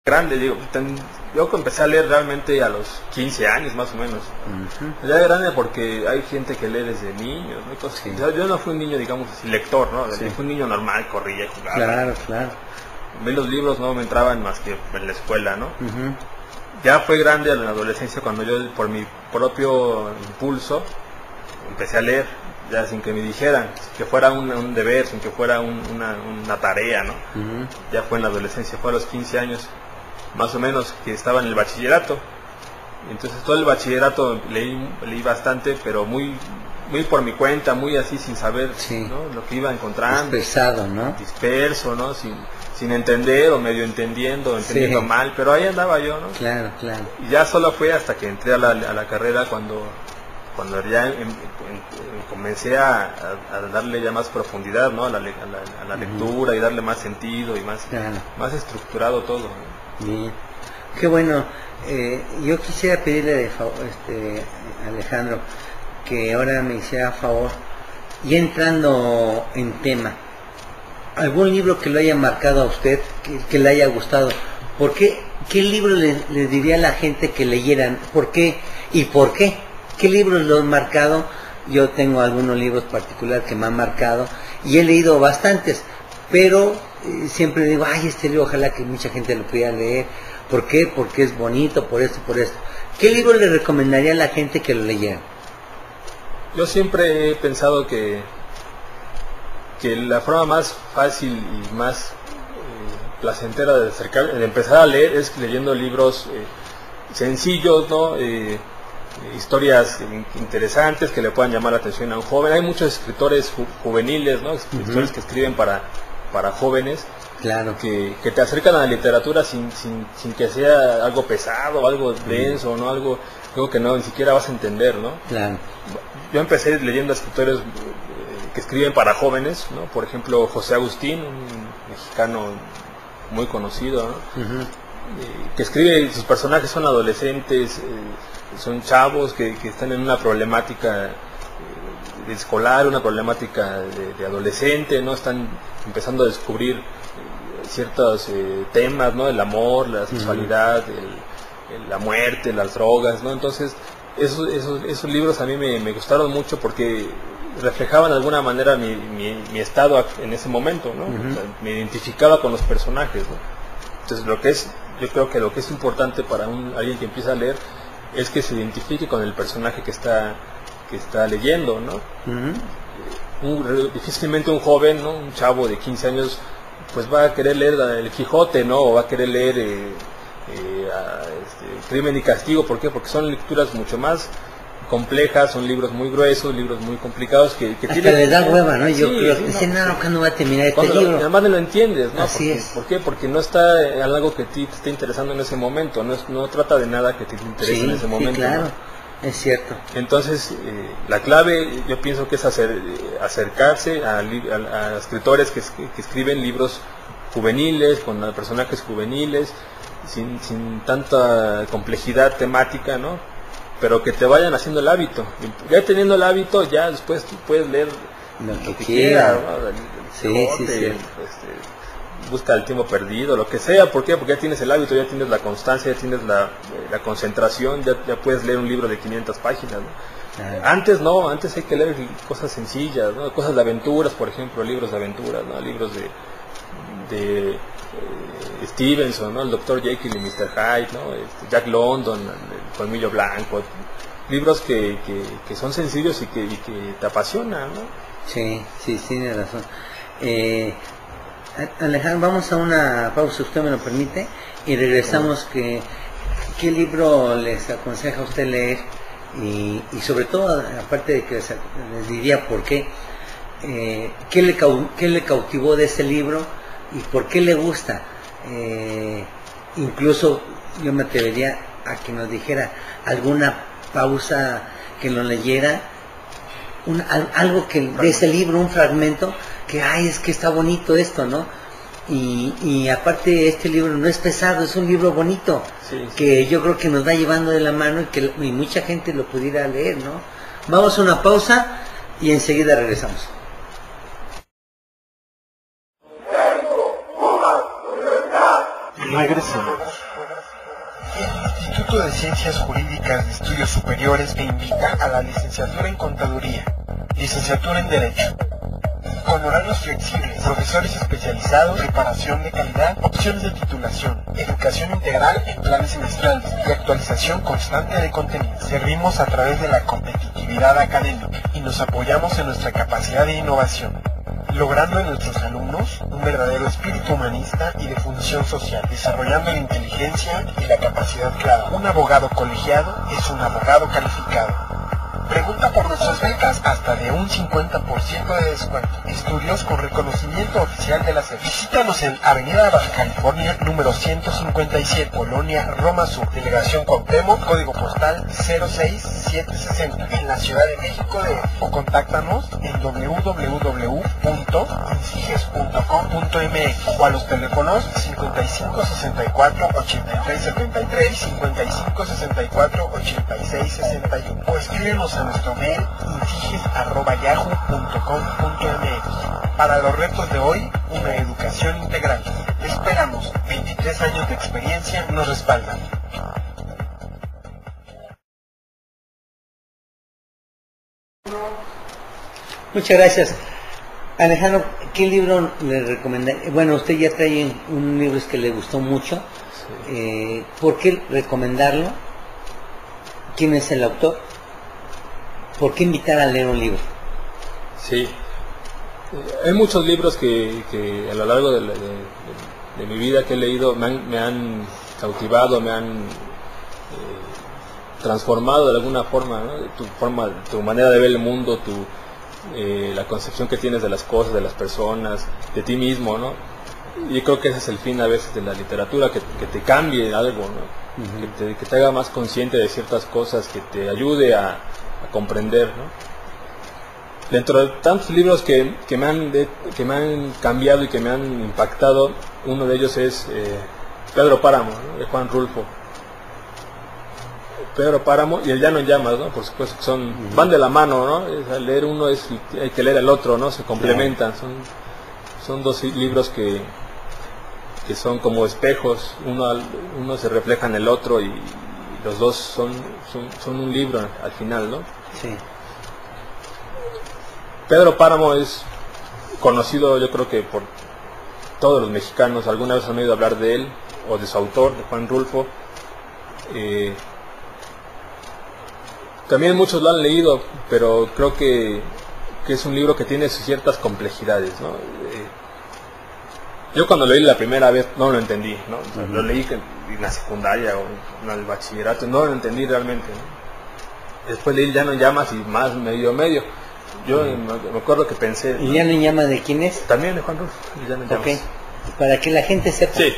grande, digo, yo empecé a leer realmente a los 15 años más o menos. Ya grande porque hay gente que lee desde niños, ¿no? Cosas, sí. Yo no fui un niño, digamos, lector, ¿no? Sí. Fui un niño normal, corría, jugaba. Claro, claro. A mí los libros no me entraban más que en la escuela, ¿no? Ya fue grande en la adolescencia cuando yo, por mi propio impulso, empecé a leer, ya sin que me dijeran, sin que fuera un deber, sin que fuera una tarea, ¿no? Ya fue en la adolescencia, fue a los 15 años, más o menos, que estaba en el bachillerato. Entonces todo el bachillerato leí bastante, pero muy por mi cuenta, muy así sin saber, sí, ¿no? Lo que iba encontrando. Dispersado, ¿no? Disperso, ¿no? Sin entender o medio entendiendo sí, mal, pero ahí andaba yo, ¿no? Claro, claro. Y ya solo fue hasta que entré a la carrera cuando ya comencé a darle ya más profundidad, ¿no? a la lectura y darle más sentido y más estructurado todo, ¿no? Bien. Qué bueno. Yo quisiera pedirle de favor, Alejandro, que ahora me hiciera favor, y entrando en tema, algún libro que lo haya marcado a usted, que le haya gustado. ¿Por qué? ¿Qué libro le diría a la gente que leyeran? ¿Por qué? ¿Y por qué? ¿Qué libros lo han marcado? Yo tengo algunos libros particulares que me han marcado y he leído bastantes, pero siempre digo, ay, este libro ojalá que mucha gente lo pudiera leer. ¿Por qué? Porque es bonito, por esto, por esto. ¿Qué libro le recomendaría a la gente que lo leyera? Yo siempre he pensado que la forma más fácil y más placentera de empezar a leer es leyendo libros sencillos, ¿no? Historias interesantes que le puedan llamar la atención a un joven. Hay muchos escritores juveniles, ¿no? Escritores que escriben para jóvenes, claro, que te acercan a la literatura sin que sea algo pesado, algo denso, ¿no? Algo que no ni siquiera vas a entender, ¿no? Claro. Yo empecé leyendo a escritores que escriben para jóvenes, ¿no? Por ejemplo, José Agustín, un mexicano muy conocido, ¿no? Que escribe, sus personajes son adolescentes, son chavos que están en una problemática escolar, una problemática de adolescente, ¿no? Están empezando a descubrir ciertos temas, ¿no? El amor, la sexualidad, la muerte, las drogas, ¿no? Entonces, esos libros a mí me gustaron mucho porque reflejaban de alguna manera mi estado en ese momento, ¿no? O sea, me identificaba con los personajes, ¿no? Entonces, yo creo que lo que es importante para alguien que empieza a leer es que se identifique con el personaje que está leyendo, ¿no? Difícilmente un joven, ¿no? Un chavo de 15 años pues va a querer leer El Quijote, ¿no? O va a querer leer Crimen y Castigo. ¿Por qué? Porque son lecturas mucho más complejas, son libros muy gruesos, libros muy complicados que hasta les da hueva, ¿no? Yo creo que dicen, no, ¿cuándo va a terminar este libro? Además no lo entiendes, ¿no? Así es. ¿Por qué? Porque no está en algo que te esté interesando en ese momento, no trata de nada que te interese en ese momento. Sí, claro, ¿no? Es cierto. Entonces, la clave yo pienso que es acercarse a escritores que escriben libros juveniles, con personajes juveniles, sin tanta complejidad temática, ¿no? Pero que te vayan haciendo el hábito. Ya teniendo el hábito, ya después tú puedes leer lo que quieras, ¿no? Sí. Busca el tiempo perdido, lo que sea. ¿Por qué? Porque ya tienes el hábito, ya tienes la constancia, ya tienes la concentración, ya puedes leer un libro de 500 páginas, ¿no? Antes no, antes hay que leer cosas sencillas, ¿no? Cosas de aventuras, por ejemplo, libros de aventuras, ¿no? Libros de Stevenson, ¿no? El Dr. Jekyll y Mr. Hyde, ¿no? Jack London, El Colmillo Blanco, libros que son sencillos y que te apasionan, ¿no? Sí, tiene razón. Alejandro, vamos a una pausa, usted me lo permite, y regresamos. ¿Qué libro les aconseja a usted leer? Y sobre todo, aparte de que les diría por qué, ¿qué le cautivó de ese libro y por qué le gusta? Incluso yo me atrevería a que nos dijera alguna pausa que lo leyera, algo que de ese libro, un fragmento que es que está bonito esto, ¿no? Y aparte este libro no es pesado, es un libro bonito, que yo creo que nos va llevando de la mano y mucha gente lo pudiera leer, ¿no? Vamos a una pausa y enseguida regresamos. Regresemos. El Instituto de Ciencias Jurídicas de Estudios Superiores te invita a la licenciatura en Contaduría, licenciatura en Derecho, con horarios flexibles, profesores especializados, preparación de calidad, opciones de titulación, educación integral en planes semestrales y actualización constante de contenido. Servimos a través de la competitividad académica y nos apoyamos en nuestra capacidad de innovación, logrando en nuestros alumnos un verdadero espíritu humanista y de función social, desarrollando la inteligencia y la capacidad clara. Un abogado colegiado es un abogado calificado. Pregunta por nuestras becas hasta de un 50% de descuento. Estudios con reconocimiento oficial de la SEP. Visítanos en Avenida Baja California, número 157, Colonia Roma Sur, Delegación Cuauhtémoc, código postal 06760, en la Ciudad de México o contáctanos en www.insiges.com.mx o a los teléfonos 55 64 83 73 y 55 64 86 61 o escríbenos a nuestro mail insiges@yahoo.com.mx. Para los retos de hoy, una educación integral. Te esperamos. 23 años de experiencia nos respaldan. Muchas gracias. Alejandro, ¿qué libro le recomendaría? Bueno, usted ya trae un libro que le gustó mucho. Sí. ¿Por qué recomendarlo? ¿Quién es el autor? ¿Por qué invitar a leer un libro? Sí, hay muchos libros que a lo largo de mi vida que he leído me han cautivado, me han transformado de alguna forma, ¿no? Tu manera de ver el mundo, la concepción que tienes de las cosas, de las personas, de ti mismo, ¿no? Y creo que ese es el fin a veces de la literatura, que te cambie algo, ¿no? Uh-huh. que te haga más consciente de ciertas cosas, que te ayude a comprender, ¿no? Dentro de tantos libros que me han cambiado y que me han impactado, uno de ellos es Pedro Páramo, ¿no? De Juan Rulfo. Pedro Páramo y El Llano en Llamas, ¿no? Por supuesto que van de la mano, ¿no? Al leer uno hay que leer el otro, ¿no? Se complementan. Son dos libros que son como espejos, uno se refleja en el otro y los dos son un libro al final, ¿no? Sí. Pedro Páramo es conocido, yo creo que por todos los mexicanos. Alguna vez han oído hablar de él o de su autor, de Juan Rulfo. También muchos lo han leído, pero creo que es un libro que tiene ciertas complejidades, ¿no? Yo cuando lo leí la primera vez no lo entendí, ¿no? O sea, lo leí en la secundaria o en el bachillerato, no lo entendí realmente, ¿no? Después leí El Llano en Llamas y más medio. Yo me acuerdo que pensé... ¿El Llano en Llamas de quién es? También de Juan Rulfo, El Llano en Llamas. Okay. Para que la gente sepa. Sí.